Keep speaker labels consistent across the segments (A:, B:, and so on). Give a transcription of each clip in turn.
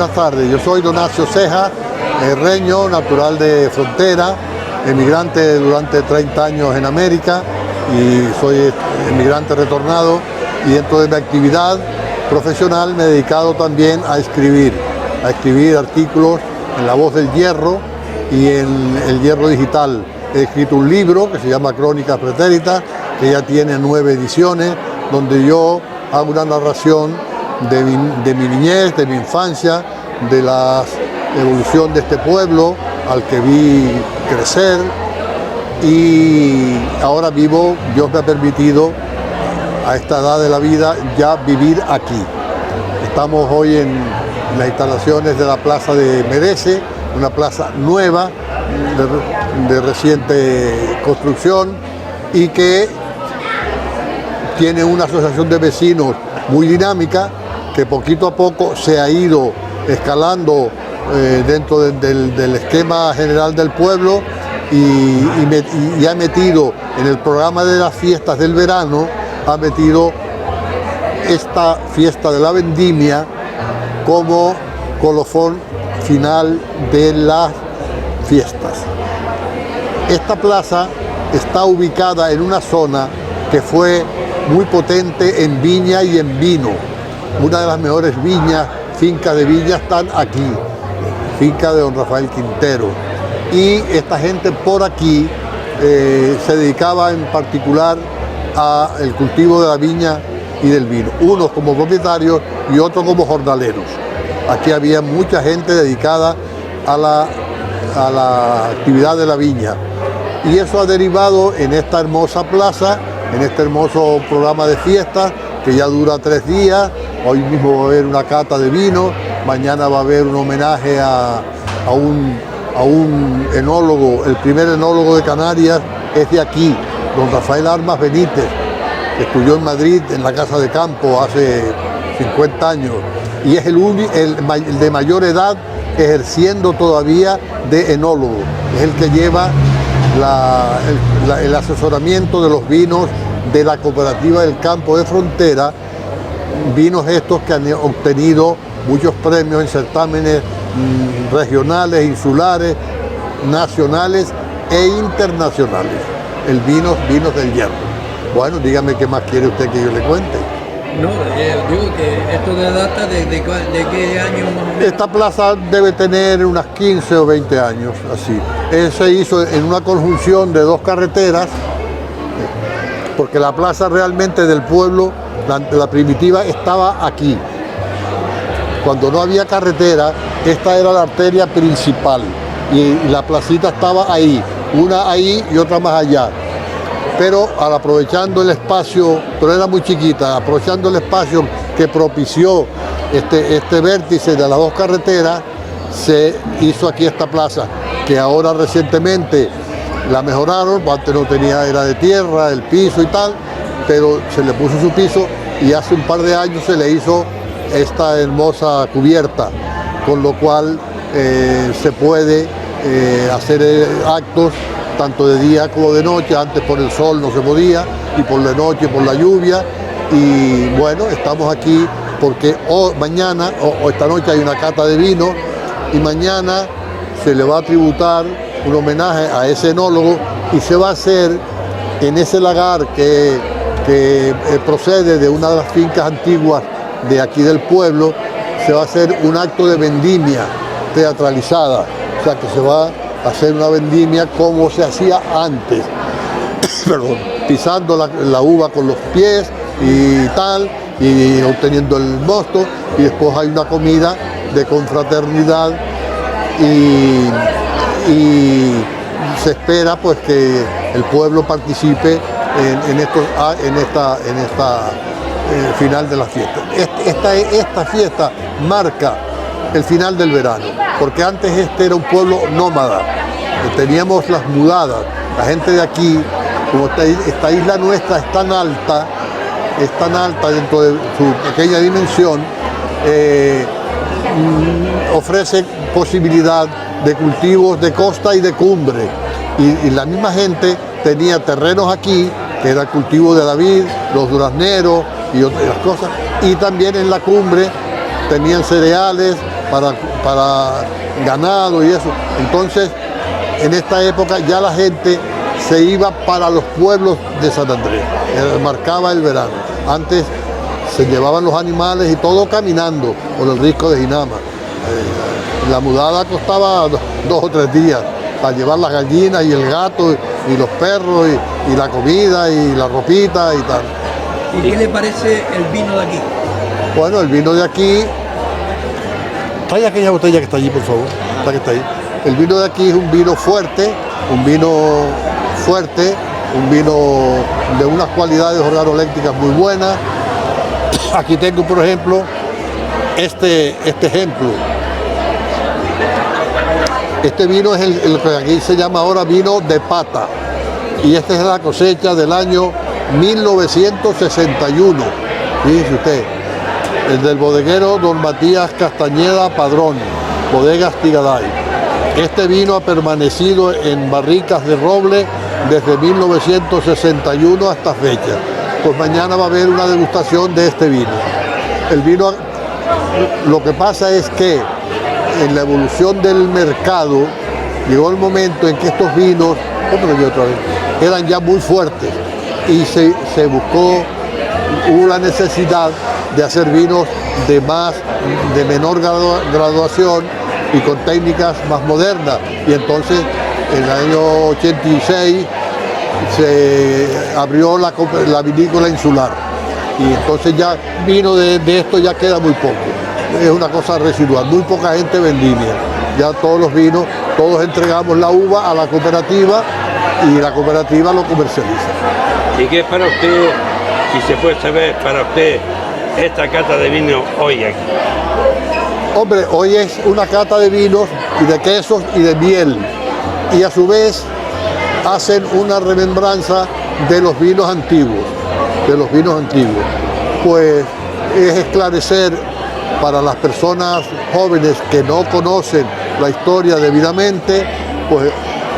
A: Buenas tardes, yo soy Donacio Ceja, herreño, natural de Frontera, emigrante durante 30 años en América y soy emigrante retornado, y dentro de mi actividad profesional me he dedicado también a escribir artículos en La Voz del Hierro y en El Hierro Digital. He escrito un libro que se llama Crónicas Pretéritas, que ya tiene 9 ediciones, donde yo hago una narración de mi niñez, de mi infancia, de la evolución de este pueblo al que vi crecer, y ahora vivo, Dios me ha permitido a esta edad de la vida ya vivir aquí. Estamos hoy en las instalaciones de la Plaza de Merece, una plaza nueva, de reciente construcción, y que tiene una asociación de vecinos muy dinámica, que poquito a poco se ha ido escalando dentro del esquema general del pueblo, y ha metido en el programa de las fiestas del verano, ha metido esta fiesta de la vendimia como colofón final de las fiestas. Esta plaza está ubicada en una zona que fue muy potente en viña y en vino. Una de las mejores viñas, fincas de viña, están aquí, finca de don Rafael Quintero. Y esta gente por aquí se dedicaba en particular al cultivo de la viña y del vino, unos como propietarios y otros como jornaleros. Aquí había mucha gente dedicada a la actividad de la viña, y eso ha derivado en esta hermosa plaza, en este hermoso programa de fiestas que ya dura 3 días. Hoy mismo va a haber una cata de vino, mañana va a haber un homenaje a un enólogo, el primer enólogo de Canarias es de aquí, don Rafael Armas Benítez, que estudió en Madrid en la Casa de Campo hace 50 años, y es el de mayor edad ejerciendo todavía de enólogo. Es el que lleva el asesoramiento de los vinos de la Cooperativa del Campo de Frontera, vinos estos que han obtenido muchos premios en certámenes regionales, insulares, nacionales e internacionales. El vinos del Hierro. Bueno, dígame qué más quiere usted que yo le cuente.
B: No, digo que esto data de qué año más o menos.
A: Esta plaza debe tener unas 15 o 20 años, así. Se hizo en una conjunción de 2 carreteras, porque la plaza realmente del pueblo, la primitiva, estaba aquí. Cuando no había carretera, esta era la arteria principal, y la placita estaba ahí, una ahí y otra más allá. Pero aprovechando el espacio, pero era muy chiquita, aprovechando el espacio que propició este vértice de las 2 carreteras, se hizo aquí esta plaza, que ahora recientemente la mejoraron. Antes no tenía, era de tierra, el piso y tal, pero se le puso su piso, y hace un par de años se le hizo esta hermosa cubierta, con lo cual se puede hacer actos tanto de día como de noche. Antes por el sol no se podía, y por la noche por la lluvia. Y bueno, estamos aquí porque mañana o esta noche hay una cata de vino, y mañana se le va a tributar un homenaje a ese enólogo, y se va a hacer en ese lagar que procede de una de las fincas antiguas de aquí del pueblo. Se va a hacer un acto de vendimia teatralizada, o sea que se va a hacer una vendimia como se hacía antes, perdón, pisando la uva con los pies y tal, y obteniendo el mosto, y después hay una comida de confraternidad, y se espera pues que el pueblo participe en esta final de la fiesta. Esta fiesta marca el final del verano, porque antes este era un pueblo nómada, teníamos las mudadas. La gente de aquí, como esta isla nuestra es tan alta dentro de su pequeña dimensión, ofrece posibilidad de cultivos de costa y de cumbre, y la misma gente tenía terrenos aquí, que era el cultivo de la vid, los durazneros y otras cosas, y también en la cumbre tenían cereales, para ganado y eso. Entonces, en esta época ya la gente se iba para los pueblos de San Andrés, marcaba el verano. Antes se llevaban los animales y todo caminando por el risco de Jinama. La mudada costaba 2 o 3 días para llevar las gallinas y el gato y los perros y la comida y la ropita y tal.
B: ¿Y qué le parece el vino de aquí?
A: Bueno, el vino de aquí, trae aquella botella que está allí, por favor, la que está ahí. El vino de aquí es un vino fuerte, un vino de unas cualidades organolépticas muy buenas. Aquí tengo, por ejemplo, este ejemplo. Este vino es el que aquí se llama ahora vino de pata. Y esta es la cosecha del año 1961. Fíjese usted, el del bodeguero Don Matías Castañeda Padrón, Bodegas Tigaday. Este vino ha permanecido en barricas de roble desde 1961 hasta fecha. Pues mañana va a haber una degustación de este vino. El vino, lo que pasa es que en la evolución del mercado llegó el momento en que estos vinos, eran ya muy fuertes y se buscó, hubo la necesidad de hacer vinos de menor graduación y con técnicas más modernas. Y entonces en el año 86 se abrió la vinícola insular y entonces ya vino de esto ya queda muy poco. Es una cosa residual, muy poca gente vendimia. Ya todos los vinos, todos entregamos la uva a la cooperativa y la cooperativa lo comercializa.
C: ¿Y qué es para usted, si se puede saber, para usted esta cata de vino hoy aquí?
A: Hombre, hoy es una cata de vinos y de quesos y de miel. Y a su vez hacen una remembranza de los vinos antiguos, Pues es esclarecer para las personas jóvenes que no conocen la historia debidamente, pues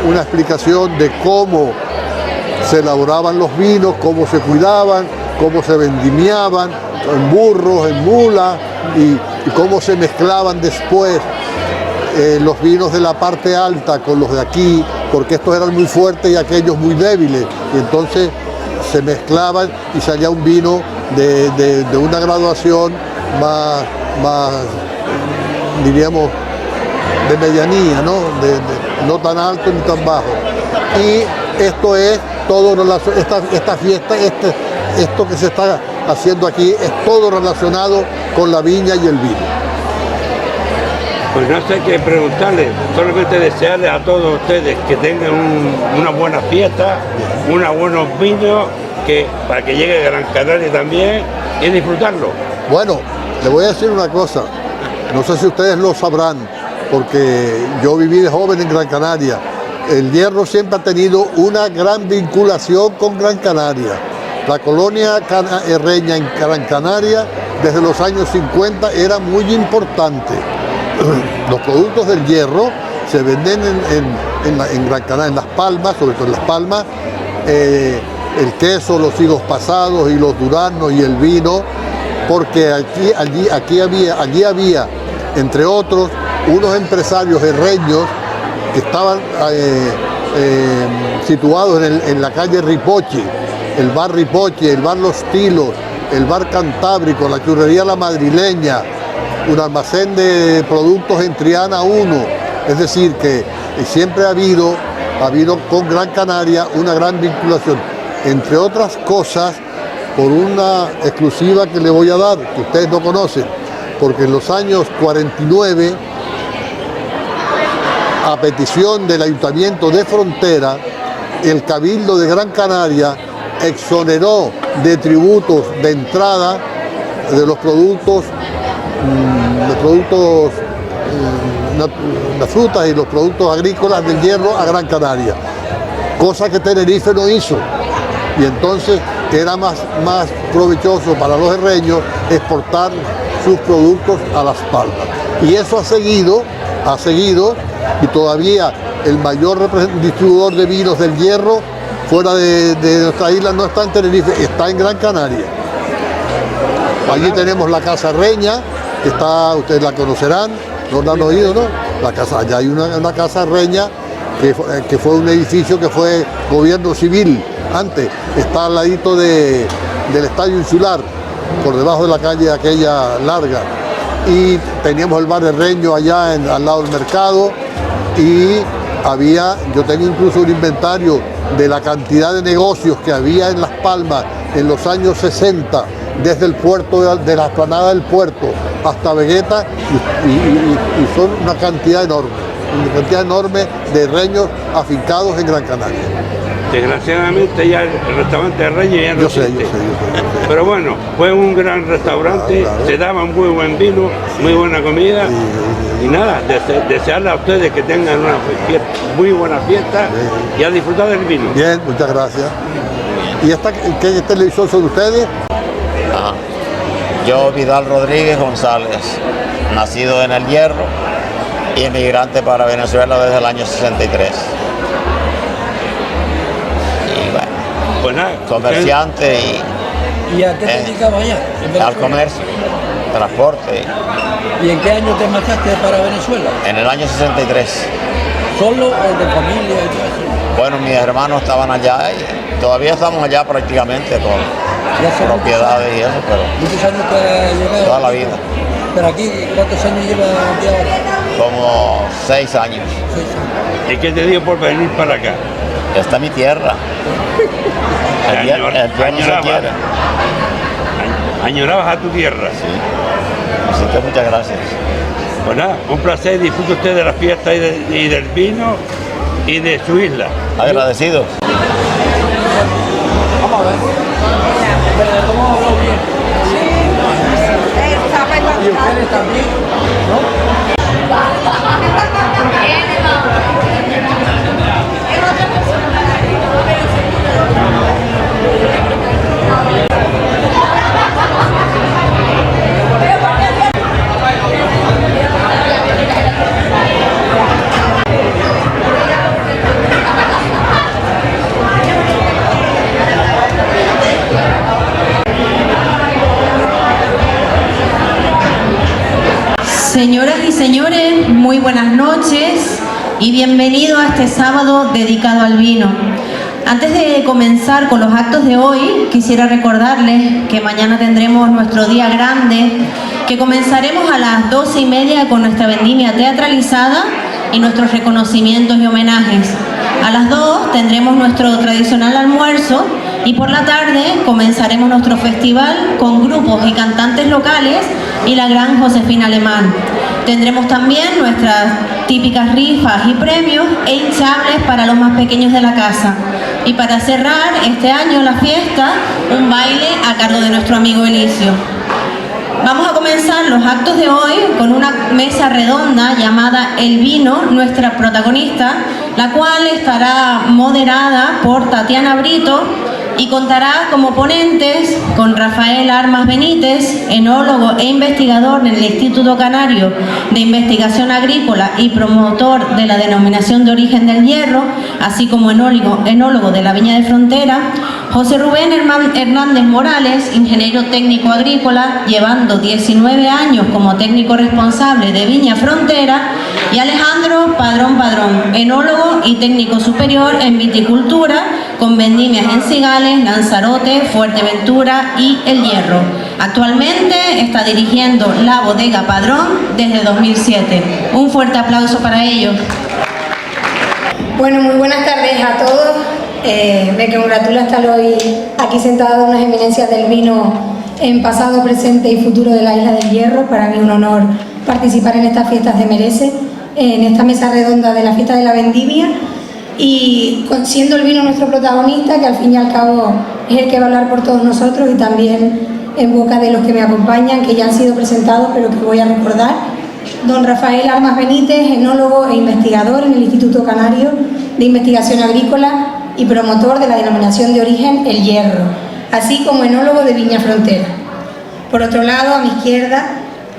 A: una explicación de cómo se elaboraban los vinos, cómo se cuidaban, cómo se vendimiaban, en burros, en mulas, y cómo se mezclaban después los vinos de la parte alta con los de aquí, porque estos eran muy fuertes y aquellos muy débiles, y entonces se mezclaban y salía un vino de una graduación más, diríamos, de medianía, ¿no? No tan alto ni tan bajo. Y esto es todo, esta fiesta, esto que se está haciendo aquí es todo relacionado con la viña y el vino.
C: Pues no sé qué preguntarles, solamente desearles a todos ustedes que tengan una buena fiesta, unos buenos vinos, para que llegue a Gran Canaria también y disfrutarlo.
A: Bueno, le voy a decir una cosa, no sé si ustedes lo sabrán, porque yo viví de joven en Gran Canaria. El Hierro siempre ha tenido una gran vinculación con Gran Canaria. La colonia herreña en Gran Canaria desde los años 50 era muy importante. Los productos del Hierro se venden en Gran Canaria, en Las Palmas, sobre todo en Las Palmas, el queso, los higos pasados y los duranos y el vino, porque allí había, entre otros, unos empresarios herreños que estaban situados en la calle Ripoche, el bar Ripoche, el bar Los Tilos, el bar Cantábrico, la churrería La Madrileña, un almacén de productos en Triana 1, es decir, que siempre ha habido con Gran Canaria una gran vinculación, entre otras cosas, por una exclusiva que le voy a dar, que ustedes no conocen, porque en los años 49, a petición del Ayuntamiento de Frontera, el Cabildo de Gran Canaria exoneró de tributos de entrada de los productos, las frutas y los productos agrícolas del Hierro a Gran Canaria, cosa que Tenerife no hizo. Y entonces era más provechoso para los herreños exportar sus productos a Las Palmas. Y eso ha seguido, y todavía el mayor distribuidor de vinos del Hierro fuera de nuestra isla no está en Tenerife, está en Gran Canaria. Allí tenemos la Casa Reña, que está, ustedes la conocerán, no la han oído, ¿no? La casa, allá hay una casa reña que fue un edificio que fue gobierno civil antes, está al ladito del Estadio Insular, por debajo de la calle aquella larga, y teníamos el bar de Reño allá al lado del mercado, y yo tengo incluso un inventario de la cantidad de negocios que había en Las Palmas en los años 60, desde el puerto, de la explanada del puerto hasta Vegueta, y son una cantidad enorme de reños afincados en Gran Canaria.
C: Desgraciadamente ya el restaurante de Reño ya no existe. Yo sé. Pero bueno, fue un gran restaurante, claro. Se daba muy buen vino, muy buena comida. Y nada, desearle a ustedes que tengan una muy buena fiesta y a disfrutar del vino.
A: Bien, muchas gracias. ¿Y qué televisor son ustedes?
D: Yo, Vidal Rodríguez González, nacido en El Hierro y emigrante para Venezuela desde el año 63.
C: Pues nada,
D: comerciante
B: ¿Y a qué te dedicabas allá?
D: Al comercio, transporte.
B: ¿Y en qué año te marchaste para Venezuela?
D: En el año 63.
B: ¿Solo o de familia y todo eso?
D: Bueno, mis hermanos estaban allá y todavía estamos allá prácticamente con propiedades y eso, pero...
B: ¿Muchos años te ha llegado?
D: Toda la vida.
B: ¿Pero aquí cuántos años llevas aquí ahora?
D: Como 6 años.
B: 6 años.
C: ¿Y qué te dio por venir para acá?
D: Esta es mi tierra. El día no se quiere.
C: Añorabas a tu tierra.
D: Sí. Así que muchas gracias.
C: Pues nada, un placer, disfrute usted de la fiesta y del vino y de su isla.
D: Agradecidos.
B: Vamos a ver. Pero ¿cómo habló bien? Y ustedes también, ¿no?
E: Señoras y señores, muy buenas noches y bienvenidos a este sábado dedicado al vino. Antes de comenzar con los actos de hoy, quisiera recordarles que mañana tendremos nuestro día grande, que comenzaremos a las 12:30 con nuestra vendimia teatralizada y nuestros reconocimientos y homenajes. A las 2 tendremos nuestro tradicional almuerzo y por la tarde comenzaremos nuestro festival con grupos y cantantes locales y la gran Josefina Alemán. Tendremos también nuestras típicas rifas y premios e hinchables para los más pequeños de la casa. Y para cerrar este año la fiesta, un baile a cargo de nuestro amigo Elicio. Vamos a comenzar los actos de hoy con una mesa redonda llamada El Vino, nuestra protagonista, la cual estará moderada por Tatiana Brito y contará como ponentes con Rafael Armas Benítez, enólogo e investigador en el Instituto Canario de Investigación Agrícola y promotor de la denominación de origen del hierro, así como enólogo de la Viña de Frontera, José Rubén Hernández Morales, ingeniero técnico agrícola, llevando 19 años como técnico responsable de Viña Frontera, y Alejandro Padrón, enólogo y técnico superior en viticultura, con vendimias en Cigales, Lanzarote, Fuerteventura y El Hierro. Actualmente está dirigiendo la bodega Padrón desde 2007. Un fuerte aplauso para ellos.
F: Bueno, muy buenas tardes a todos. Me congratula estar hoy aquí sentada unas eminencias del vino en pasado, presente y futuro de la Isla del Hierro. Para mí un honor participar en estas fiestas de Merece, en esta mesa redonda de la fiesta de la vendimia, y siendo el vino nuestro protagonista, que al fin y al cabo es el que va a hablar por todos nosotros, y también en boca de los que me acompañan, que ya han sido presentados pero que voy a recordar. Don Rafael Armas Benítez, enólogo e investigador en el Instituto Canario de Investigación Agrícola y promotor de la denominación de origen El Hierro, así como enólogo de Viña Frontera. Por otro lado, a mi izquierda,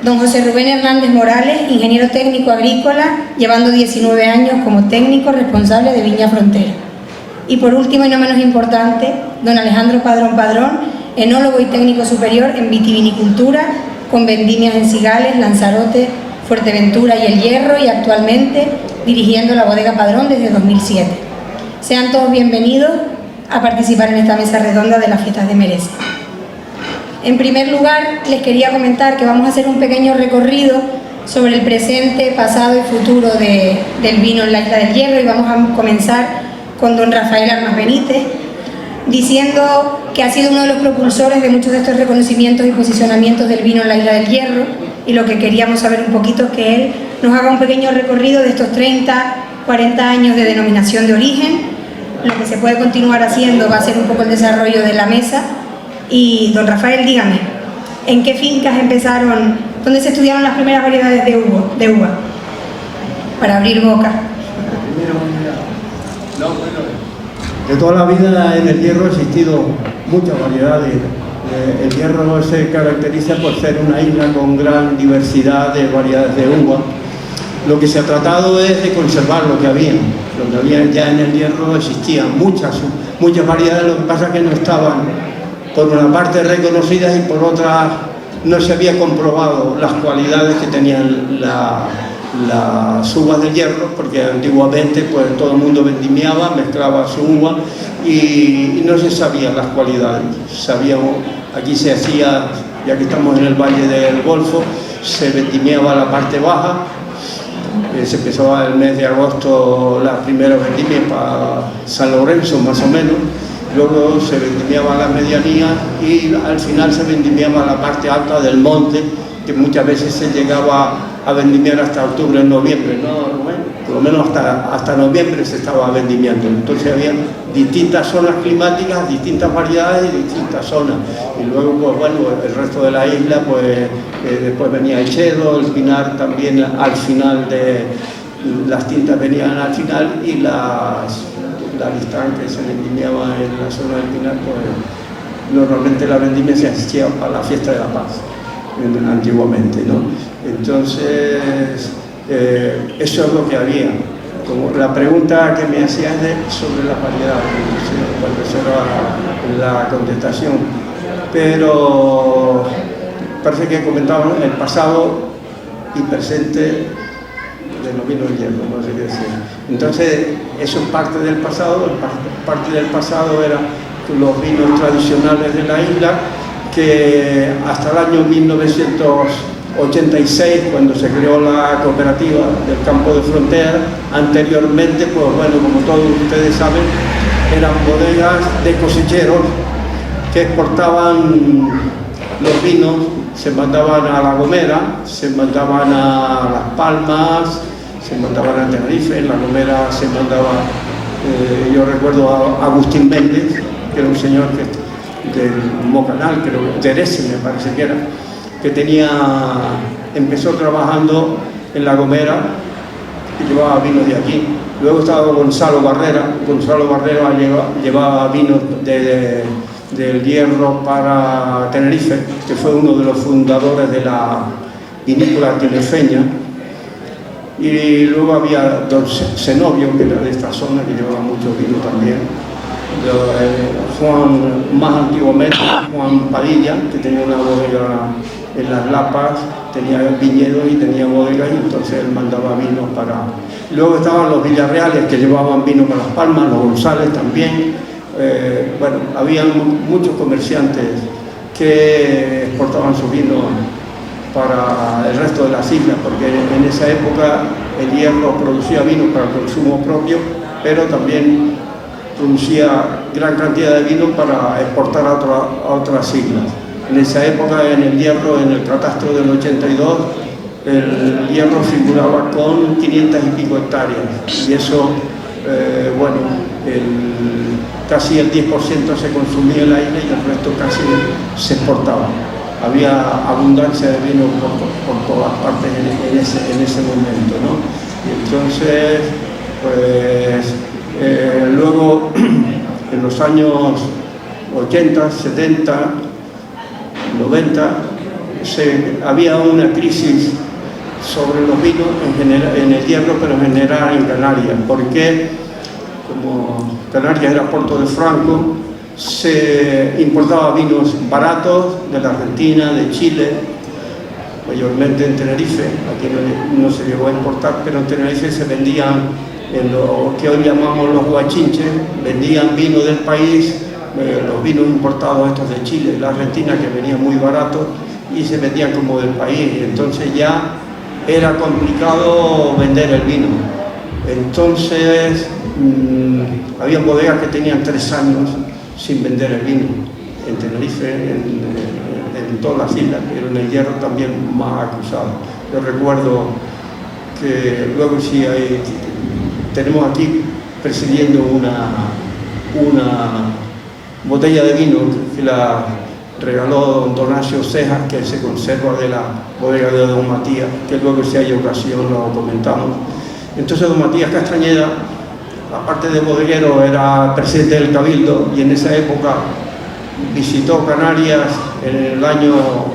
F: don José Rubén Hernández Morales, ingeniero técnico agrícola, llevando 19 años como técnico responsable de Viña Frontera. Y por último y no menos importante, don Alejandro Padrón, enólogo y técnico superior en vitivinicultura, con vendimias en Cigales, Lanzarote, Fuerteventura y El Hierro, y actualmente dirigiendo la Bodega Padrón desde 2007. Sean todos bienvenidos a participar en esta mesa redonda de las fiestas de Merece. En primer lugar, les quería comentar que vamos a hacer un pequeño recorrido sobre el presente, pasado y futuro del vino en la Isla del Hierro, y vamos a comenzar con don Rafael Armas Benítez, diciendo que ha sido uno de los propulsores de muchos de estos reconocimientos y posicionamientos del vino en la Isla del Hierro, y lo que queríamos saber un poquito es que él nos haga un pequeño recorrido de estos 30, 40 años de denominación de origen. Lo que se puede continuar haciendo va a ser un poco el desarrollo de la mesa. Y don Rafael, dígame, ¿en qué fincas empezaron, dónde se estudiaron las primeras variedades de uva? Para abrir boca.
G: De toda la vida en el Hierro ha existido muchas variedades. El Hierro se caracteriza por ser una isla con gran diversidad de variedades de uva. Lo que se ha tratado es de conservar lo que había. Lo que había ya en el Hierro existían muchas variedades, lo que pasa es que no estaban, por una parte, reconocidas, y por otra no se había comprobado las cualidades que tenían las uvas del Hierro, porque antiguamente pues todo el mundo vendimiaba, mezclaba su uva y no se sabían las cualidades. Aquí se hacía, ya que estamos en el Valle del Golfo, se vendimiaba la parte baja, se empezó el mes de agosto las primeras vendimias para San Lorenzo más o menos, luego se vendimiaba la medianía y al final se vendimiaba la parte alta del monte, que muchas veces se llegaba a vendimiar hasta octubre, noviembre, ¿no? Bueno, por lo menos hasta noviembre se estaba vendimiando. Entonces había distintas zonas climáticas, distintas variedades y distintas zonas. Y luego, pues bueno, el resto de la isla, pues después venía el chedo, el pinar también al final las tintas venían al final, y la listán que se vendimiaba en la zona del pinar, pues normalmente la vendimia se hacía para la fiesta de la paz, antiguamente, ¿no? Entonces, eso es lo que había. Como la pregunta que me hacías sobre las variedades, esa era la contestación. Pero parece que comentaban el pasado y presente de los vinos del Hierro, no sé qué decir. Entonces, eso es parte del pasado. Parte del pasado eran los vinos tradicionales de la isla, que hasta el año 1986, cuando se creó la cooperativa del campo de Frontera, anteriormente, pues bueno, como todos ustedes saben, eran bodegas de cosecheros que exportaban los vinos, se mandaban a La Gomera, se mandaban a Las Palmas, se mandaban a Tenerife. En La Gomera se mandaba, yo recuerdo a Agustín Méndez, que era un señor del Mocanal, creo, de Erese me parece que era, que empezó trabajando en La Gomera y llevaba vinos de aquí. Luego estaba Gonzalo Barrera llevaba vinos del Hierro para Tenerife, que fue uno de los fundadores de la vinícola tinerfeña. Y luego había don Zenobio, que era de esta zona, que llevaba mucho vino también. Juan, más antiguamente, Juan Padilla, que tenía una bodega en Las Lapas, tenía viñedos y tenía bodegas, y entonces él mandaba vinos para... Luego estaban los Villarreales, que llevaban vino para Las Palmas, los González también. Bueno, había muchos comerciantes que exportaban sus vinos para el resto de las islas, porque en esa época el Hierro producía vino para consumo propio, pero también producía gran cantidad de vino para exportar a otras islas. En esa época, en el Hierro, en el catastro del 82, el Hierro figuraba con 500 y pico hectáreas, y eso, bueno, casi el 10% se consumía en la isla y el resto casi se exportaba. Había abundancia de vino por todas partes en ese momento, ¿no? Y entonces, pues, luego, en los años 80, 70, 90, había una crisis sobre los vinos en el Hierro, pero en general en Canarias, porque como Canarias era puerto de Franco, se importaba vinos baratos de la Argentina, de Chile, mayormente en Tenerife. Aquí no se llegó a importar, pero en Tenerife se vendían en lo que hoy llamamos los guachinches, vendían vino del país, los vinos importados estos de Chile y la Argentina, que venían muy baratos y se vendían como del país. Entonces ya era complicado vender el vino. Entonces había bodegas que tenían 3 años sin vender el vino en Tenerife, en todas las islas, pero en el Hierro también más acusado. Yo recuerdo que luego sí tenemos aquí presidiendo una botella de vino que la regaló don Donacio Cejas, que se conserva de la bodega de don Matías, que luego si hay ocasión lo comentamos. Entonces don Matías Castañeda, aparte de bodeguero, era presidente del Cabildo y en esa época visitó Canarias en el año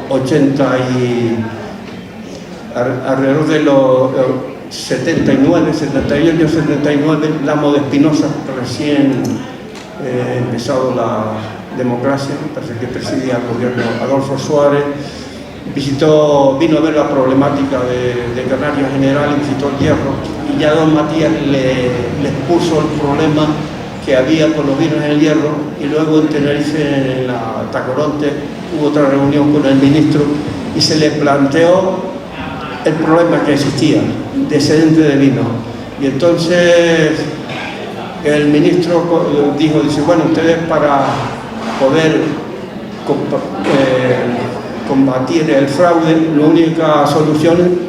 G: 80 y alrededor de los 78, 79, Lamo de Espinosa, recién empezado la democracia, parece que presidía el gobierno Adolfo Suárez, vino a ver la problemática de Canarias General, visitó el Hierro, y ya don Matías les puso el problema que había con los vinos en el Hierro, y luego en Tenerife, en la Tacoronte, hubo otra reunión con el ministro y se le planteó el problema que existía de excedente de vino. Y entonces el ministro dice, bueno, ustedes para poder combatir el fraude, la única solución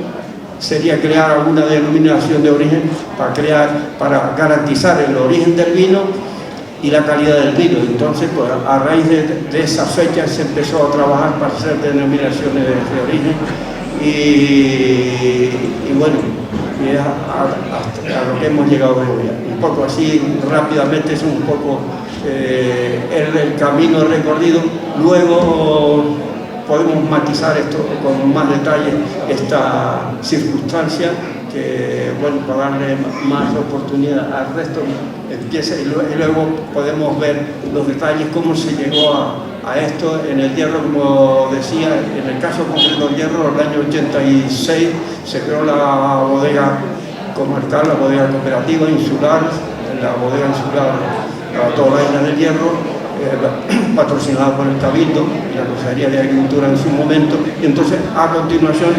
G: sería crear alguna denominación de origen para garantizar el origen del vino y la calidad del vino. Entonces, pues, a raíz de esa fecha se empezó a trabajar para hacer denominaciones de origen y bueno, y a lo que hemos llegado hoy. Un poco así, rápidamente, es un poco el camino recorrido. Luego podemos matizar esto con más detalle, esta circunstancia, que bueno, para darle más oportunidad al resto, empieza y luego podemos ver los detalles, cómo se llegó a esto en el Hierro. Como decía, en el caso concreto del Hierro, en el año 86 se creó la bodega comarcal, la bodega cooperativa insular, la bodega insular para toda la isla del Hierro, patrocinada por el Cabildo y la Consejería de Agricultura en su momento. Y entonces, a continuación,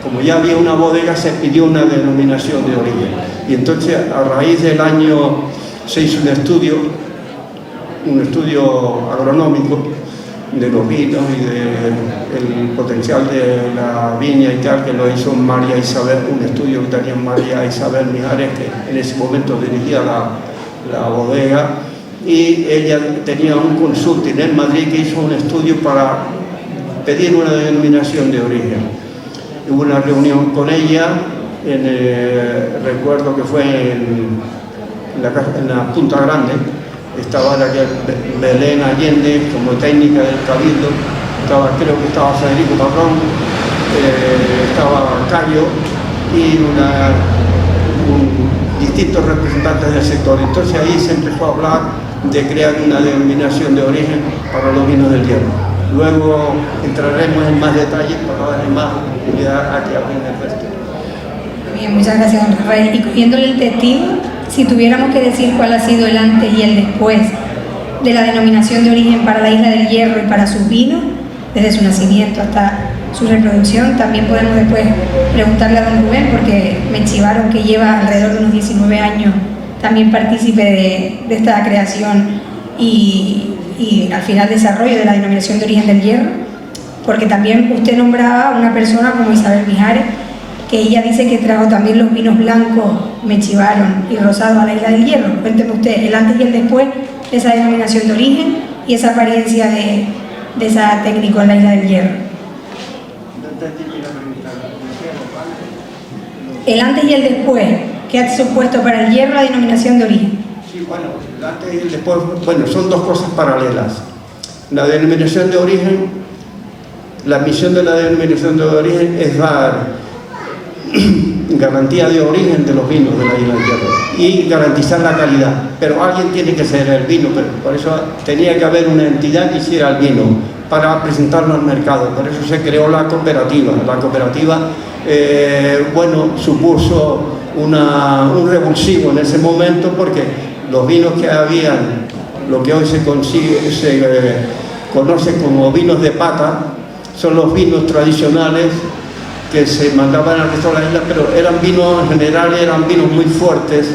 G: como ya había una bodega, se pidió una denominación de origen. Y entonces, a raíz del año, se hizo un estudio agronómico de los vinos y del potencial de la viña y tal, que lo hizo María Isabel, un estudio que tenía María Isabel Mijares, que en ese momento dirigía la bodega, y ella tenía un consulting en Madrid que hizo un estudio para pedir una denominación de origen. Hubo una reunión con ella, recuerdo que fue en la Punta Grande, estaba Belén Allende como técnica del Cabildo, creo que estaba Federico Padrón, estaba Cayo y distintos representantes del sector. Entonces ahí se empezó a hablar de crear una denominación de origen para los vinos del Hierro. Luego entraremos en más detalles para darle más oportunidad a que hablen el resto.
F: Bien, muchas gracias, don Rafael. Y cogiéndole el testigo, si tuviéramos que decir cuál ha sido el antes y el después de la denominación de origen para la isla del Hierro y para sus vinos, desde su nacimiento hasta su reproducción, también podemos después preguntarle a don Rubén, porque me chivaron que lleva alrededor de unos 19 años también partícipe de esta creación y al final desarrollo de la denominación de origen del Hierro, porque también usted nombraba a una persona como Isabel Mijares, que ella dice que trajo también los vinos blancos, me chivaron, y rosados a la isla del Hierro. Cuénteme usted el antes y el después de esa denominación de origen y esa apariencia de esa técnica en la isla del Hierro. El antes y el después, ¿qué ha supuesto para el Hierro la denominación de origen?
G: Sí, bueno, el antes y el después, bueno, son dos cosas paralelas. La denominación de origen, la misión de la denominación de origen es dar garantía de origen de los vinos de la isla del Hierro y garantizar la calidad, pero alguien tiene que hacer el vino, pero por eso tenía que haber una entidad que hiciera el vino, para presentarlo al mercado. Por eso se creó la cooperativa. La cooperativa, bueno, supuso un revulsivo en ese momento, porque los vinos que habían, lo que hoy se conoce como vinos de pata, son los vinos tradicionales que se mandaban al resto de las islas, pero eran vinos, en general eran vinos muy fuertes,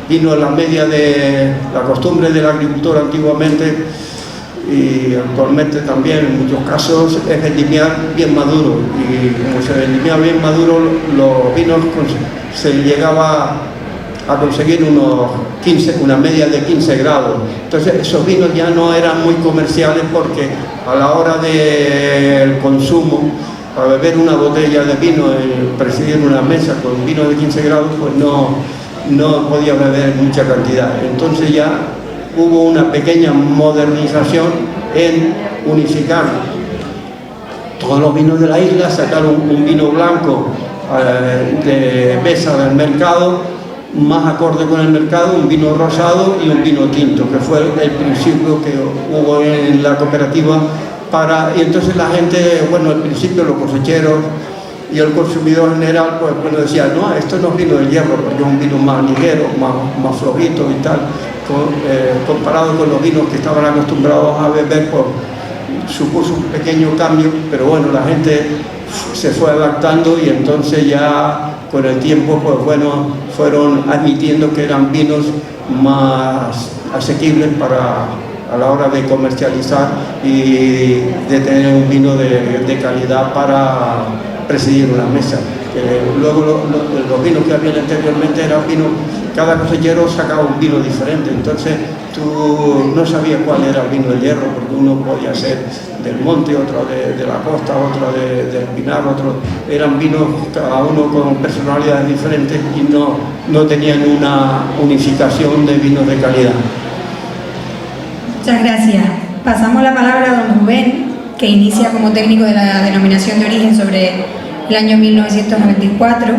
G: vinos la media de la costumbre del agricultor antiguamente, y actualmente también en muchos casos es vendimiar bien maduro, y como se vendimia bien maduro, los vinos se llegaba a conseguir una media de 15 grados. Entonces esos vinos ya no eran muy comerciales, porque a la hora del consumo, a beber una botella de vino y presidir una mesa con vino de 15 grados, pues no podía beber mucha cantidad. Entonces ya hubo una pequeña modernización en unificar todos los vinos de la isla, sacar un vino blanco de mesa del mercado, más acorde con el mercado, un vino rosado y un vino tinto, que fue el principio que hubo en la cooperativa. Y entonces la gente, bueno, al principio los cosecheros y el consumidor general, pues bueno, decía, no, esto no es vino del hierro, porque es un vino más ligero, más flojito y tal, comparado con los vinos que estaban acostumbrados a beber, pues supuso un pequeño cambio, pero bueno, la gente se fue adaptando, y entonces ya con el tiempo, pues bueno, fueron admitiendo que eran vinos más asequibles a la hora de comercializar y de tener un vino de calidad para presidir una mesa. Luego los vinos que habían anteriormente eran vinos, cada cosechero sacaba un vino diferente, entonces tú no sabías cuál era el vino del hierro, porque uno podía ser del monte, otro de la costa, otro del pinar, otro. Eran vinos cada uno con personalidades diferentes y no tenían una unificación de vinos de calidad.
F: Muchas gracias. Pasamos la palabra a don Rubén, que inicia como técnico de la denominación de origen sobre el año 1994,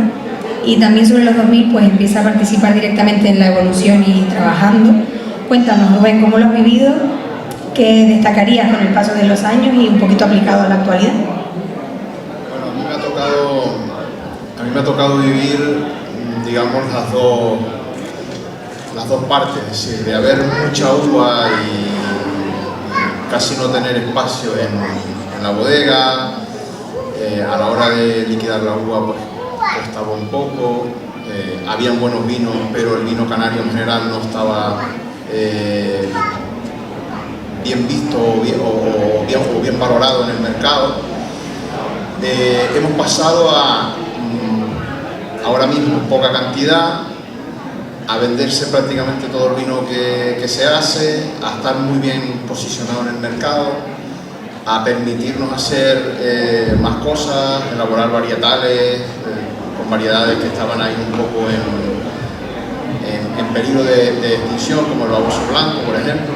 F: y también sobre los 2000 pues empieza a participar directamente en la evolución y trabajando. Cuéntanos, Rubén, ¿cómo lo has vivido? ¿Qué destacarías con el paso de los años y un poquito aplicado a la actualidad?
H: Bueno, a mí me ha tocado vivir, digamos, las dos partes, es decir, de haber mucha uva y casi no tener espacio en la bodega. A la hora de liquidar la uva, pues costaba un poco. Habían buenos vinos, pero el vino canario en general no estaba bien visto o bien valorado en el mercado. Hemos pasado ahora mismo poca cantidad, a venderse prácticamente todo el vino que se hace, a estar muy bien posicionado en el mercado, a permitirnos hacer más cosas, elaborar varietales con variedades que estaban ahí un poco en peligro de extinción, como el baboso blanco, por ejemplo,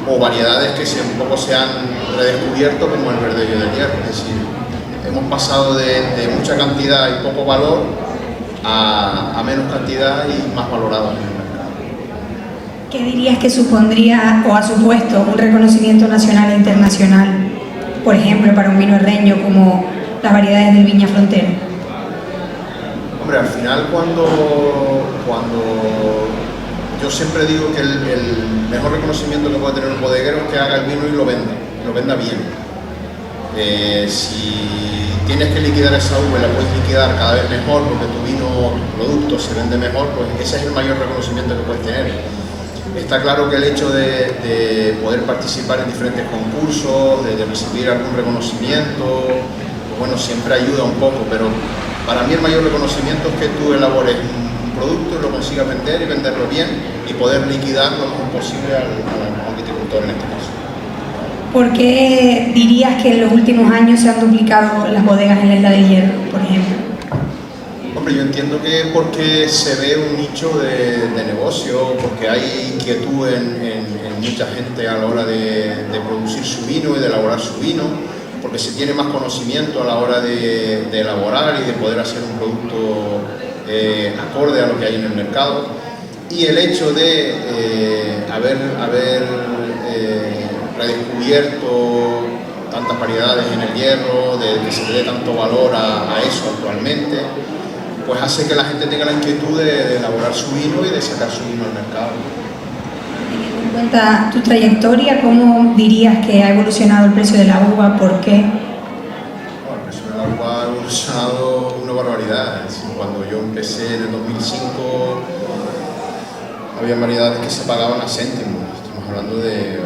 H: o variedades que un poco se han redescubierto, como el verdelho del hierro. Es decir, hemos pasado de mucha cantidad y poco valor a menos cantidad y más valorados en el mercado.
F: ¿Qué dirías que supondría o ha supuesto un reconocimiento nacional e internacional, por ejemplo, para un vino herreño como las variedades del Viña Frontera?
H: Hombre, al final cuando yo siempre digo que el mejor reconocimiento que puede tener un bodeguero es que haga el vino y lo venda bien. Si tienes que liquidar esa uva y la puedes liquidar cada vez mejor porque tu vino o tu producto se vende mejor, pues ese es el mayor reconocimiento que puedes tener. Está claro que el hecho de poder participar en diferentes concursos, de recibir algún reconocimiento, pues bueno, siempre ayuda un poco, pero para mí el mayor reconocimiento es que tú elabores un producto y lo consigas vender y venderlo bien y poder liquidar lo mejor posible al viticultor en este caso.
F: ¿Por qué dirías que en los últimos años se han duplicado las bodegas en la Isla del Hierro, por ejemplo?
H: Hombre, yo entiendo que porque se ve un nicho de negocio, porque hay inquietud en mucha gente a la hora de producir su vino y de elaborar su vino, porque se tiene más conocimiento a la hora de elaborar y de poder hacer un producto acorde a lo que hay en el mercado. Y el hecho de haber redescubierto tantas variedades en el hierro, de que se le dé tanto valor a eso actualmente, pues hace que la gente tenga la inquietud de elaborar su vino y de sacar su vino al mercado.
F: Teniendo en cuenta tu trayectoria, ¿cómo dirías que ha evolucionado el precio de la uva? ¿Por qué?
H: Bueno, el precio de la uva ha evolucionado una barbaridad. Cuando yo empecé en el 2005 había variedades que se pagaban a céntimos, estamos hablando de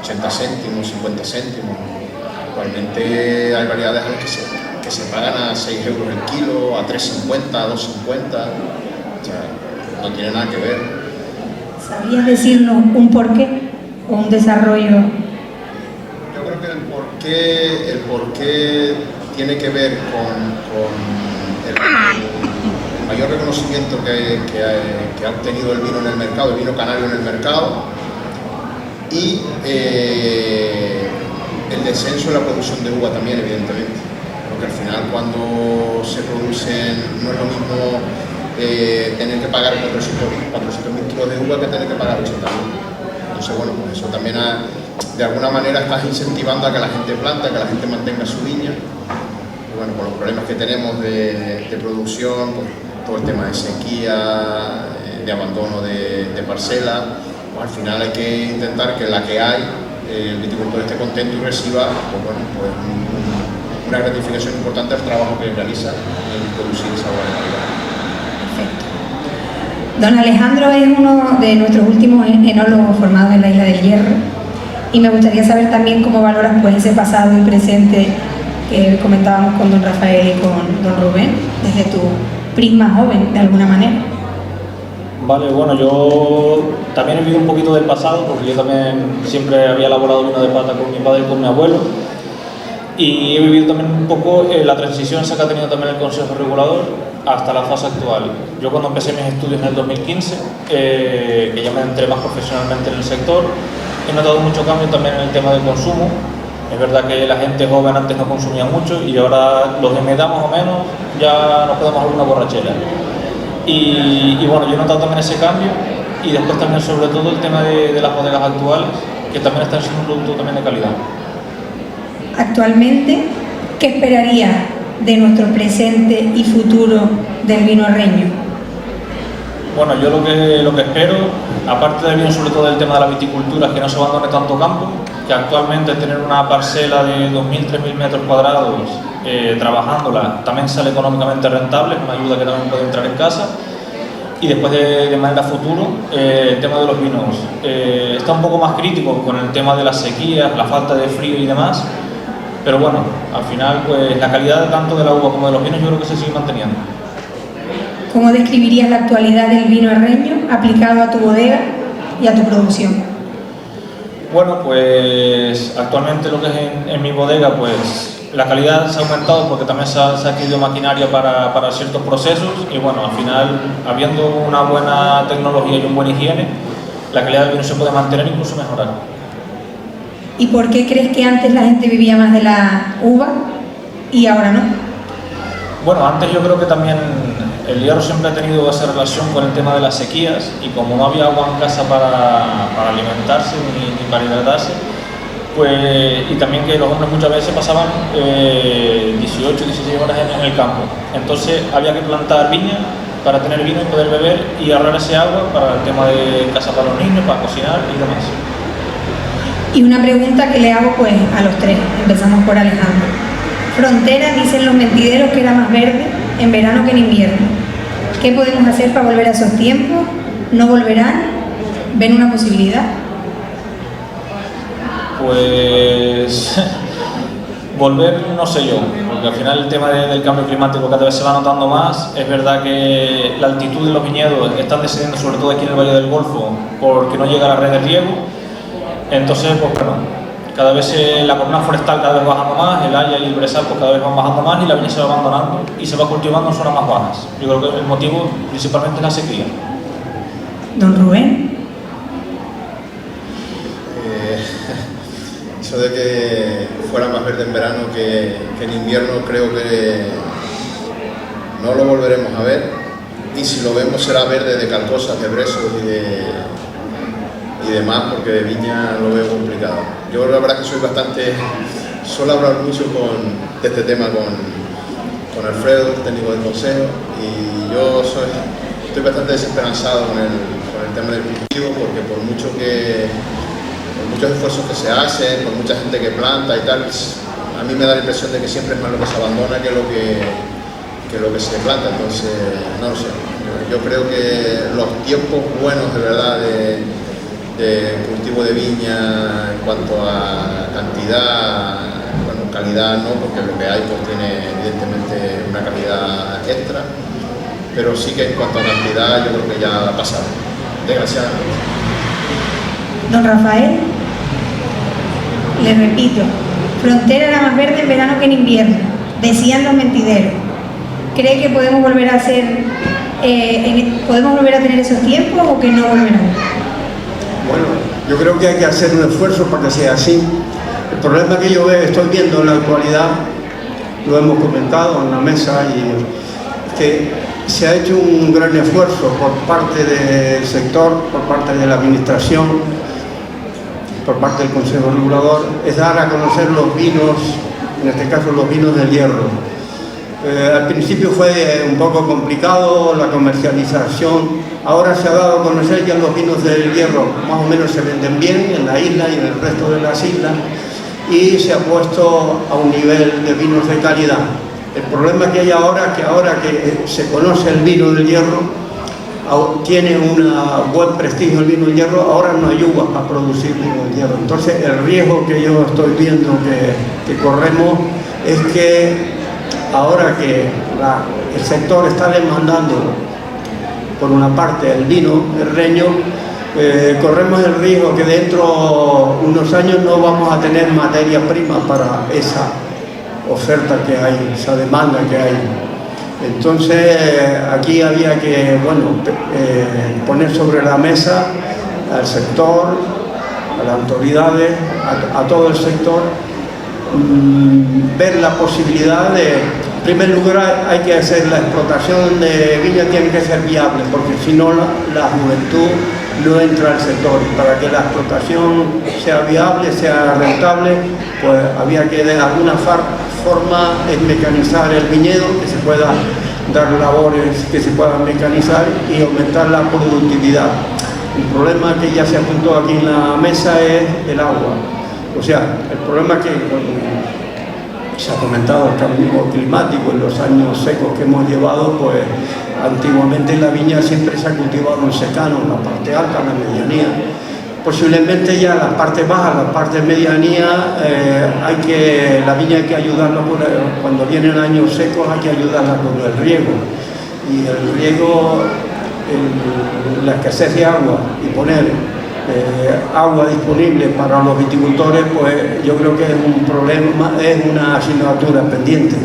H: 80 céntimos, 50 céntimos. Actualmente hay variedades que se pagan a 6 euros el kilo, a 3,50, a 2,50, o sea, no tiene nada que ver.
F: ¿Sabrías decirnos un porqué o un desarrollo?
H: Yo creo que el porqué tiene que ver con el mayor reconocimiento que ha obtenido el vino en el mercado, el vino canario en el mercado, y el descenso de la producción de uva también, evidentemente, porque al final cuando se producen no es lo mismo tener que pagar 400.000 kilos de uva que tener que pagar 80.000. Entonces, bueno, pues eso también de alguna manera estás incentivando a que la gente plante, a que la gente mantenga su viña. Y bueno, con los problemas que tenemos de producción, pues, todo el tema de sequía, de abandono de parcelas, pues al final hay que intentar que la que hay, el viticultor esté contento y reciba, pues bueno, pues una gratificación importante al trabajo que realiza en producir esa uva de calidad.
F: Perfecto. Don Alejandro es uno de nuestros últimos enólogos formados en la Isla del Hierro, y me gustaría saber también cómo valoras pues ese pasado y presente que comentábamos con don Rafael y con don Rubén, desde tu prisma joven, de alguna manera.
I: Vale, bueno, yo también he vivido un poquito del pasado, porque yo también siempre había elaborado vino de pata con mi padre y con mi abuelo, y he vivido también un poco la transición esa que ha tenido también el Consejo Regulador hasta la fase actual. Yo cuando empecé mis estudios en el 2015, que ya me entré más profesionalmente en el sector, he notado mucho cambio también en el tema del consumo. Es verdad que la gente joven antes no consumía mucho y ahora los de mi edad más o menos ya nos podemos alguna borrachera. Y bueno, yo he notado también ese cambio, y después también sobre todo el tema de las bodegas actuales, que también están siendo un producto también de calidad.
F: Actualmente, ¿qué esperarías de nuestro presente y futuro del vino arreño?
I: Bueno, yo lo que espero, aparte del vino, sobre todo del tema de la viticultura, es que no se abandone tanto campo, que actualmente tener una parcela de 2.000, 3.000 metros cuadrados trabajándola también sale económicamente rentable, es una ayuda que también puede entrar en casa. Y después de manera futuro, el tema de los vinos está un poco más crítico con el tema de las sequías, la falta de frío y demás, pero bueno, al final pues la calidad tanto de la uva como de los vinos yo creo que se sigue manteniendo.
F: ¿Cómo describirías la actualidad del vino arreño aplicado a tu bodega y a tu producción?
I: Bueno, pues actualmente lo que es en mi bodega, pues la calidad se ha aumentado porque también se ha adquirido maquinaria para ciertos procesos, y bueno, al final, habiendo una buena tecnología y una buena higiene, la calidad del vino se puede mantener e incluso mejorar.
F: ¿Y por qué crees que antes la gente vivía más de la uva y ahora no?
I: Bueno, antes yo creo que también el hierro siempre ha tenido esa relación con el tema de las sequías, y como no había agua en casa para alimentarse ni para hidratarse, pues, y también que los hombres muchas veces pasaban 18, 16 horas en el campo. Entonces había que plantar viña para tener vino y poder beber y ahorrar ese agua para el tema de casa para los niños, para cocinar y demás.
F: Y una pregunta que le hago pues a los tres, empezamos por Alejandro. Frontera, dicen los mentideros que era más verde en verano que en invierno. ¿Qué podemos hacer para volver a esos tiempos? ¿No volverán? ¿Ven una posibilidad?
I: Pues volver no sé yo, porque al final el tema del cambio climático cada vez se va notando más. Es verdad que la altitud de los viñedos están descendiendo, sobre todo aquí en el Valle del Golfo, porque no llega la red de riego. Entonces, pues bueno, cada vez la corona forestal cada vez bajando más, el haya y el brezal pues cada vez van bajando más, y la viña se va abandonando y se va cultivando en zonas más bajas. Yo creo que el motivo principalmente es la sequía.
F: Don Rubén.
H: Eso de que fuera más verde en verano que en invierno, creo que no lo volveremos a ver, y si lo vemos será verde de calcosas, de brezos y y demás, porque de viña lo veo complicado. Yo la verdad que suelo hablar mucho de este tema con Alfredo, el técnico del consejo, y yo estoy bastante desesperanzado con el tema del cultivo, porque por muchos esfuerzos que se hacen, por mucha gente que planta y tal, a mí me da la impresión de que siempre es más lo que se abandona que lo que se planta. Entonces, no lo sé. Yo creo que los tiempos buenos de verdad de cultivo de viña en cuanto a cantidad, bueno, calidad no, porque lo que hay pues tiene evidentemente una calidad extra, pero sí que en cuanto a cantidad yo creo que ya ha pasado, desgraciadamente.
F: Don Rafael, le repito, Frontera era más verde en verano que en invierno, decían los mentideros. ¿Cree que podemos volver a tener esos tiempos o que no volverán?
G: Bueno, yo creo que hay que hacer un esfuerzo para que sea así. El problema que yo estoy viendo en la actualidad, lo hemos comentado en la mesa, y es que se ha hecho un gran esfuerzo por parte del sector, por parte de la administración, por parte del Consejo Regulador, es dar a conocer los vinos, en este caso los vinos del hierro. Al principio fue un poco complicado la comercialización, ahora se ha dado a conocer ya los vinos del hierro, más o menos se venden bien en la isla y en el resto de las islas, y se ha puesto a un nivel de vinos de calidad. El problema que hay ahora, que se conoce el vino del hierro, tiene un buen prestigio el vino del hierro, ahora no hay uvas para producir vino del hierro. Entonces el riesgo que yo estoy viendo que corremos es que ahora que el sector está demandando por una parte el vino, el reño, corremos el riesgo que dentro de unos años no vamos a tener materia prima para esa oferta que hay, esa demanda que hay. Entonces aquí había que, bueno, poner sobre la mesa al sector, a las autoridades, a todo el sector, ver la posibilidad de, en primer lugar, hay que hacer la explotación de viña, tiene que ser viable, porque si no la juventud no entra al sector. Para que la explotación sea viable, sea rentable, pues había que de alguna forma mecanizar el viñedo, que se pueda dar labores que se puedan mecanizar y aumentar la productividad. El problema que ya se apuntó aquí en la mesa es el agua. O sea, el problema que se ha comentado, el cambio climático en los años secos que hemos llevado, pues antiguamente en la viña siempre se ha cultivado en secano, en la parte alta, en la medianía. Posiblemente ya las partes bajas, las partes medianía, la viña hay que ayudarla cuando vienen años secos, hay que ayudarla con el riego. Y el riego, la escasez de agua y poner agua disponible para los viticultores, pues yo creo que es un problema, es una asignatura pendiente.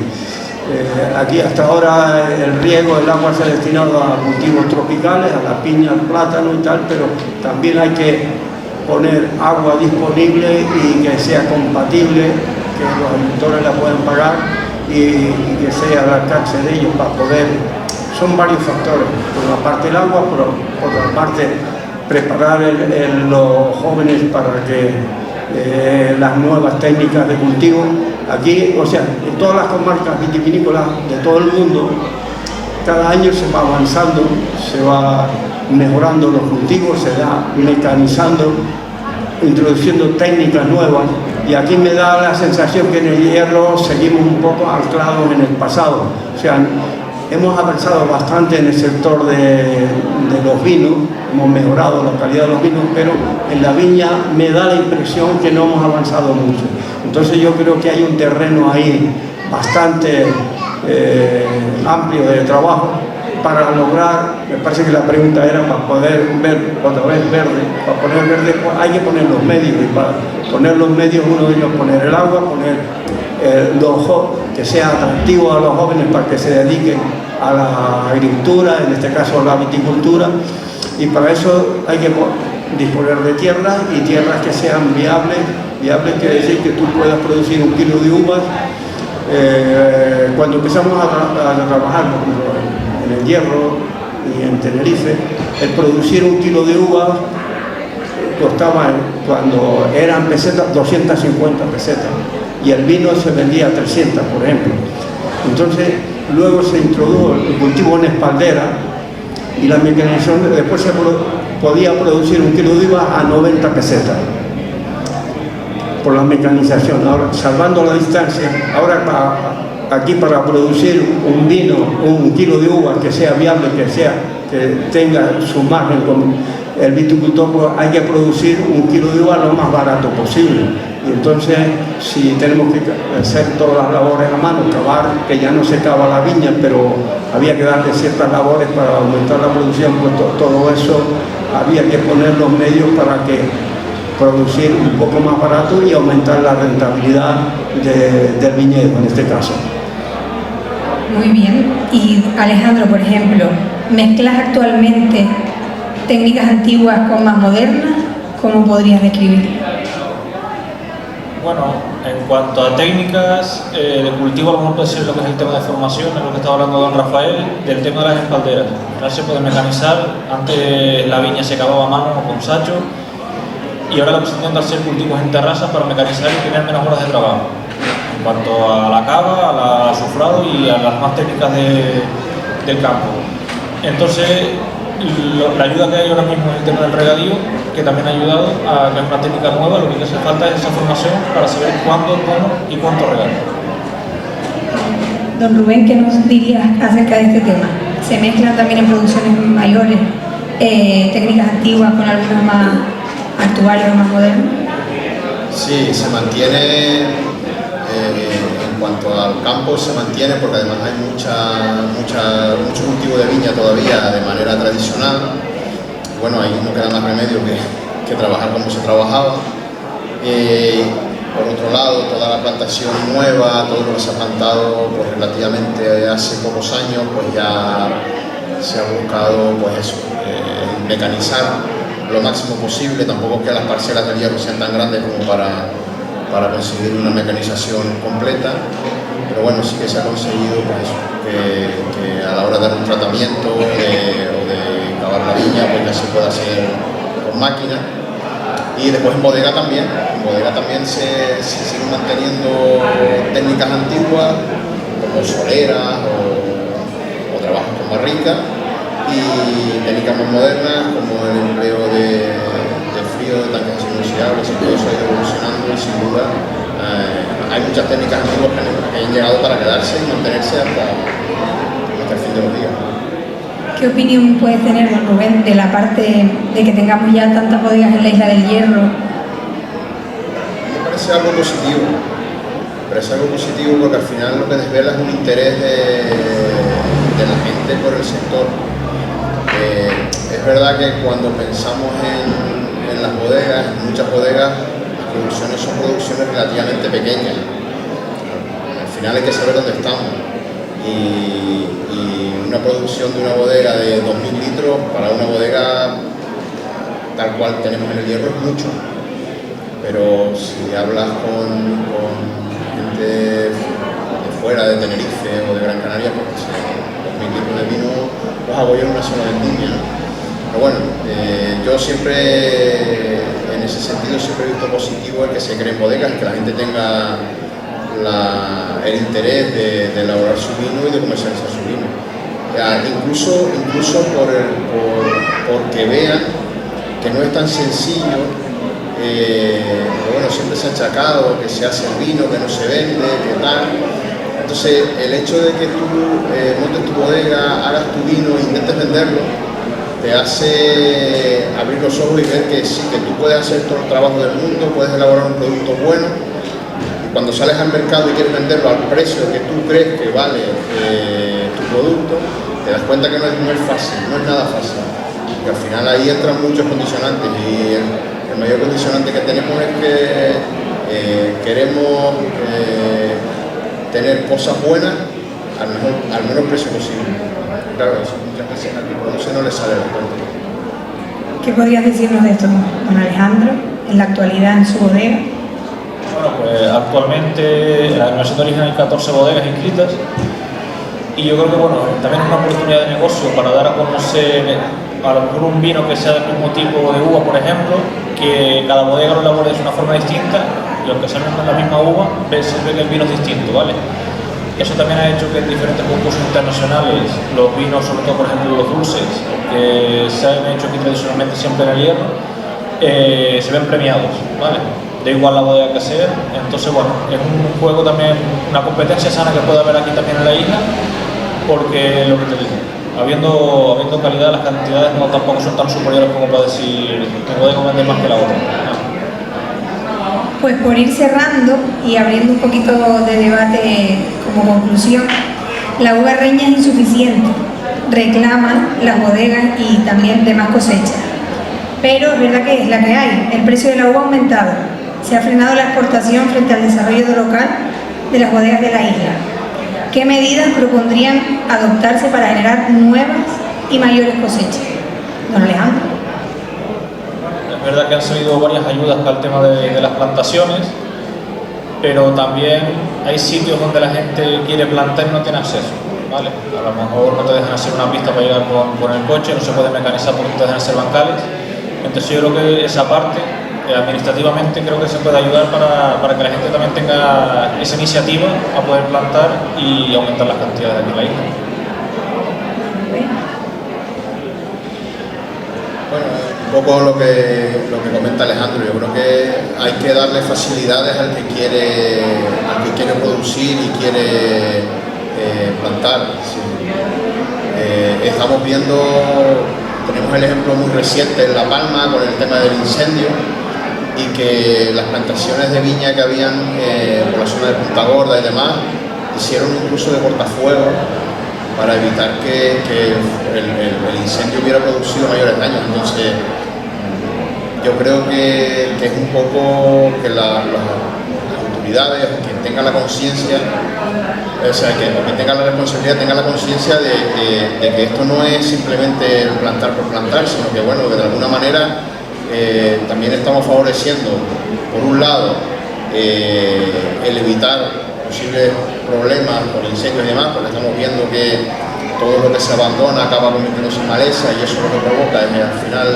G: Aquí hasta ahora el riego, el agua se ha destinado a cultivos tropicales, a la piña, al plátano y tal, pero también hay que poner agua disponible y que sea compatible, que los agricultores la puedan pagar y que sea al alcance de ellos para poder. Son varios factores, por una parte el agua, por otra parte preparar los jóvenes para que las nuevas técnicas de cultivo. Aquí, o sea, en todas las comarcas vitivinícolas de todo el mundo, cada año se va avanzando, se va mejorando los cultivos, se va mecanizando, introduciendo técnicas nuevas, y aquí me da la sensación que en el hierro seguimos un poco anclados en el pasado. O sea, hemos avanzado bastante en el sector de los vinos, hemos mejorado la calidad de los vinos, pero en la viña me da la impresión que no hemos avanzado mucho. Entonces yo creo que hay un terreno ahí bastante amplio de trabajo para lograr, me parece que la pregunta era para poder ver otra vez verde, para poner verde pues hay que poner los medios, y para poner los medios uno de ellos poner el agua, poner que sea atractivo a los jóvenes para que se dediquen a la agricultura, en este caso a la viticultura, y para eso hay que disponer de tierras, y tierras que sean viables quiere decir que tú puedas producir 1 kilo de uvas. Cuando empezamos a trabajar en el hierro y en Tenerife, el producir 1 kilo de uvas costaba, cuando eran pesetas, 250 pesetas, y el vino se vendía a 300, por ejemplo. Entonces, luego se introdujo el cultivo en espaldera y la mecanización, después se podía producir 1 kilo de uva a 90 pesetas por la mecanización. Ahora, salvando la distancia, ahora aquí para producir un vino, 1 kilo de uva que sea viable, que tenga su margen con el viticultor, pues hay que producir 1 kilo de uva lo más barato posible. Y entonces, si tenemos que hacer todas las labores a mano, cavar, que ya no se cava la viña, pero había que darle ciertas labores para aumentar la producción, pues todo eso había que poner los medios para que producir un poco más barato y aumentar la rentabilidad del viñedo en este caso.
F: Muy bien. Y Alejandro, por ejemplo, ¿mezclas actualmente técnicas antiguas con más modernas? ¿Cómo podrías describir?
I: Bueno, en cuanto a técnicas de cultivo, a lo mejor puede ser lo que es el tema de formación, es lo que estaba hablando don Rafael, del tema de las espalderas. Ahora se puede mecanizar, antes la viña se cavaba a mano o con sacho, y ahora lo que se intenta hacer cultivos en terrazas para mecanizar y tener menos horas de trabajo. En cuanto a la cava, al azufrado y a las más técnicas del campo. Entonces, la ayuda que hay ahora mismo en el tema del regadío, que también ha ayudado a que es una técnica nueva, lo que hace falta es esa formación para saber cuándo, cómo y cuánto regar.
F: Don Rubén, ¿qué nos dirías acerca de este tema? ¿Se mezclan también en producciones mayores técnicas antiguas con algunas más actuales o más modernas?
H: Sí, se mantiene, en cuanto al campo se mantiene, porque además hay mucho cultivo de viña todavía de manera tradicional. Bueno, ahí no queda más remedio que trabajar como se trabajaba. Por otro lado, toda la plantación nueva, todo lo que se ha plantado pues, relativamente hace pocos años, pues ya se ha buscado pues eso, mecanizar lo máximo posible. Tampoco es que las parcelas del hierro sean tan grandes como para conseguir una mecanización completa, pero bueno, sí que se ha conseguido pues eso, que a la hora de dar un tratamiento o de cavar la viña, pues ya se puede hacer con máquina. Y después en bodega también se siguen manteniendo técnicas antiguas como soleras o trabajos con barrica, y técnicas más modernas como el empleo de frío, de tanques inoxidables, y todo eso ha ido evolucionando, y sin duda hay muchas técnicas antiguas que han llegado para quedarse y mantenerse hasta el fin de los días.
F: ¿Qué opinión puede tener, don Rubén, de la parte de que tengamos ya tantas bodegas en la Isla del Hierro?
H: Me parece algo positivo. Porque al final lo que desvela es un interés de la gente por el sector. Es verdad que cuando pensamos en las bodegas, en muchas bodegas, las producciones son producciones relativamente pequeñas. Al final hay que saber dónde estamos. Y una producción de una bodega de 2.000 litros para una bodega tal cual tenemos en el Hierro es mucho. Pero si hablas con gente de fuera, de Tenerife o de Gran Canaria, pues 2.000 litros de vino los hago yo en una zona vendimia. Pero bueno, yo siempre, en ese sentido, siempre he visto positivo el que se creen bodegas, que la gente tenga el interés de elaborar su vino y de comercializar su vino. Incluso porque vean que no es tan sencillo, bueno, siempre se ha achacado que se hace el vino, que no se vende, que tal. Entonces, el hecho de que tú montes tu bodega, hagas tu vino e intentes venderlo, te hace abrir los ojos y ver que sí, que tú puedes hacer todo el trabajo del mundo, puedes elaborar un producto bueno. Cuando sales al mercado y quieres venderlo al precio que tú crees que vale tu producto, te das cuenta que no es fácil, no es nada fácil. Y al final ahí entran muchos condicionantes, y el mayor condicionante que tenemos es que queremos tener cosas buenas al menor precio posible. Claro, eso muchas veces al productor no le sale la cuenta.
F: ¿Qué podrías decirnos de esto, don Alejandro, en la actualidad en su bodega?
I: Bueno, pues actualmente en la Denominación de Origen hay 14 bodegas inscritas, y yo creo que bueno, también es una oportunidad de negocio para dar a conocer a lo mejor un vino que sea del mismo tipo de uva, por ejemplo, que cada bodega lo elabore de una forma distinta, y aunque sean la misma uva, se ve que el vino es distinto, ¿vale? Eso también ha hecho que en diferentes concursos internacionales los vinos, sobre todo por ejemplo los dulces, que se han hecho aquí tradicionalmente siempre en el Hierro, se ven premiados, ¿vale? Da igual la bodega que sea. Entonces, bueno, es un juego también, una competencia sana que puede haber aquí también en la isla, porque lo que te digo, habiendo calidad, las cantidades no tampoco son tan superiores como para decir que podemos vender más que la otra.
F: Pues por ir cerrando y abriendo un poquito de debate como conclusión, la uva reña es insuficiente, reclaman las bodegas y también demás cosechas. Pero es verdad que es la que hay, el precio de la uva ha aumentado, se ha frenado la exportación frente al desarrollo local de las bodegas de la isla. ¿Qué medidas propondrían adoptarse para generar nuevas y mayores cosechas? Don Alejandro.
I: Es verdad que han salido varias ayudas para el tema de las plantaciones, pero también hay sitios donde la gente quiere plantar y no tiene acceso, ¿vale? A lo mejor no te dejan hacer una pista para llegar con el coche, no se puede mecanizar porque no te dejan hacer bancales. Entonces yo creo que esa parte, administrativamente, creo que se puede ayudar para que la gente también tenga esa iniciativa a poder plantar y aumentar las cantidades aquí en la isla.
H: Bueno, un poco lo que comenta Alejandro, yo creo que hay que darle facilidades al que quiere producir y quiere plantar. Sí. Estamos viendo, tenemos el ejemplo muy reciente en La Palma con el tema del incendio, y que las plantaciones de viña que habían por la zona de Punta Gorda y demás hicieron incluso de cortafuegos para evitar que el incendio hubiera producido mayores daños. Entonces yo creo que es un poco que las autoridades, quien tenga la conciencia, o sea, que tenga la responsabilidad, tenga la conciencia de que esto no es simplemente el plantar por plantar, sino que, bueno, que de alguna manera también estamos favoreciendo, por un lado, el evitar posibles problemas por incendios y demás, porque estamos viendo que todo lo que se abandona acaba convirtiéndose en maleza, y eso lo que provoca es al final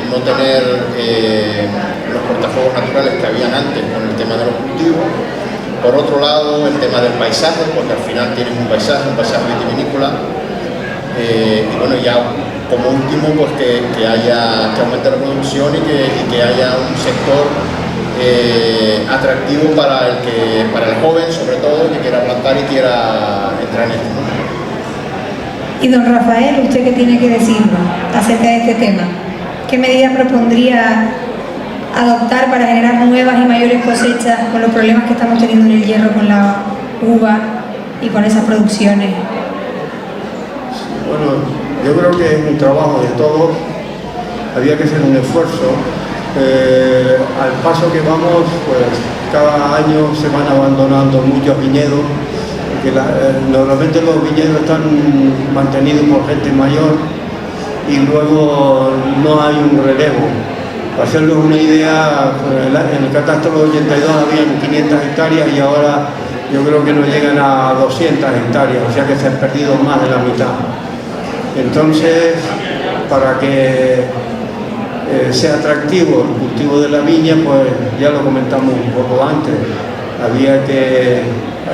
H: no tener los cortafuegos naturales que habían antes con el tema de los cultivos. Por otro lado, el tema del paisaje, porque al final tienes un paisaje vitivinícola, y bueno, ya como último, pues que aumente la producción y que haya un sector atractivo para el joven, sobre todo, que quiera plantar y quiera entrar en este mundo.
F: Y don Rafael, ¿usted qué tiene que decirnos acerca de este tema? ¿Qué medidas propondría adoptar para generar nuevas y mayores cosechas con los problemas que estamos teniendo en el Hierro con la uva y con esas producciones?
G: Bueno, yo creo que es un trabajo de todos, había que hacer un esfuerzo. Al paso que vamos, pues cada año se van abandonando muchos viñedos, porque normalmente los viñedos están mantenidos por gente mayor y luego no hay un relevo. Para hacerles una idea, en el catastro del 82 habían 500 hectáreas y ahora yo creo que no llegan a 200 hectáreas, o sea que se han perdido más de la mitad. Entonces, para que sea atractivo el cultivo de la viña, pues ya lo comentamos un poco antes, había que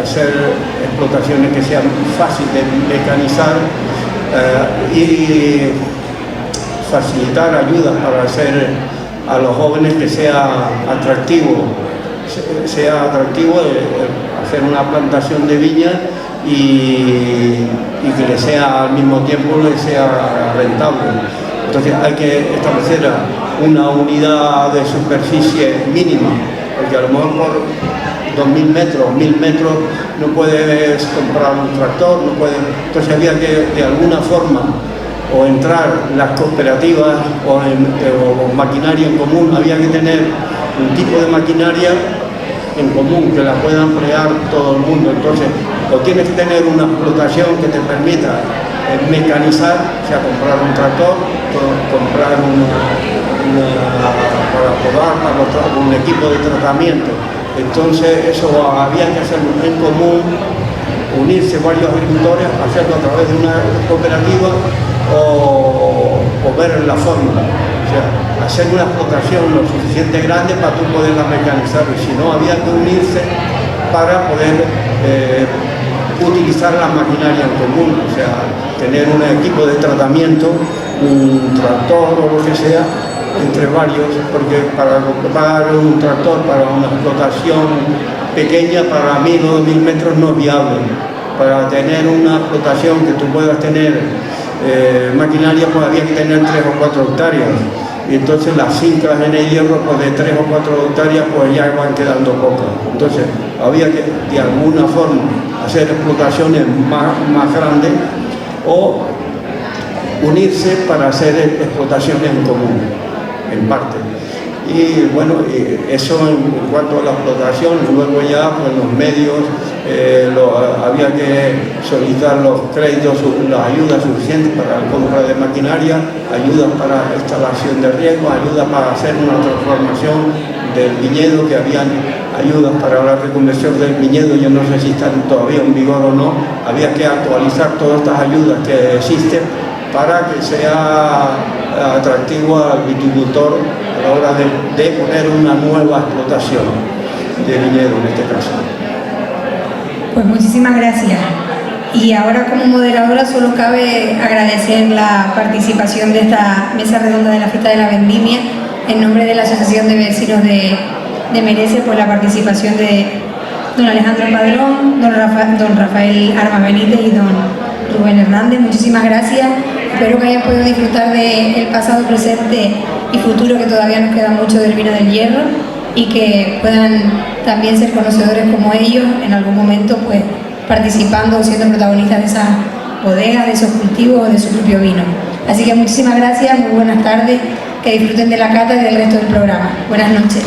G: hacer explotaciones que sean fáciles de mecanizar y facilitar ayudas para hacer a los jóvenes que sea atractivo hacer una plantación de viña y que le sea al mismo tiempo le sea rentable. Entonces hay que establecer una unidad de superficie mínima, porque a lo mejor por 2.000 metros, 1.000 metros no puedes comprar un tractor, no puedes. Entonces había que de alguna forma o entrar las cooperativas o maquinaria en común, había que tener un tipo de maquinaria en común que la pueda emplear todo el mundo. Entonces, o tienes que tener una explotación que te permita mecanizar, o sea, comprar un tractor, comprar para podar, un equipo de tratamiento. Entonces, eso había que hacerlo en común, unirse varios agricultores, hacerlo a través de una cooperativa o o ver la fórmula. O sea, hacer una explotación lo suficiente grande para tú poderla mecanizar, y si no, había que unirse para poder utilizar la maquinaria en común, o sea, tener un equipo de tratamiento, un tractor o lo que sea, entre varios, porque para ocupar un tractor para una explotación pequeña, para 1000 o 2000 metros no es viable. Para tener una explotación que tú puedas tener maquinaria, pues había que tener 3 o 4 hectáreas. Y entonces las fincas en el hierro, pues de 3 o 4 hectáreas, pues ya van quedando pocas. Entonces había que de alguna forma hacer explotaciones más grandes o unirse para hacer explotaciones en común, en parte. Y bueno, eso en cuanto a la explotación. Luego ya pues los medios, había que solicitar los créditos, las ayudas suficientes para la compra de maquinaria, ayudas para instalación de riego, ayudas para hacer una transformación del viñedo, que habían ayudas para la reconversión del viñedo, yo no sé si están todavía en vigor o no. Había que actualizar todas estas ayudas que existen para que sea atractivo al viticultor a la hora de poner una nueva explotación de viñedo en este caso.
F: Pues muchísimas gracias. Y ahora, como moderadora, solo cabe agradecer la participación de esta mesa redonda de la fiesta de la vendimia en nombre de la Asociación de Vecinos de Merece, por la participación de don Alejandro Padrón, don Rafael Armas Benítez y don Rubén Hernández. Muchísimas gracias. Espero que hayan podido disfrutar del pasado, presente y futuro, que todavía nos queda mucho del vino del hierro, y que puedan también ser conocedores como ellos en algún momento, pues participando o siendo protagonistas de esas bodegas, de esos cultivos o de su propio vino. Así que muchísimas gracias, muy buenas tardes, que disfruten de la cata y del resto del programa. Buenas noches.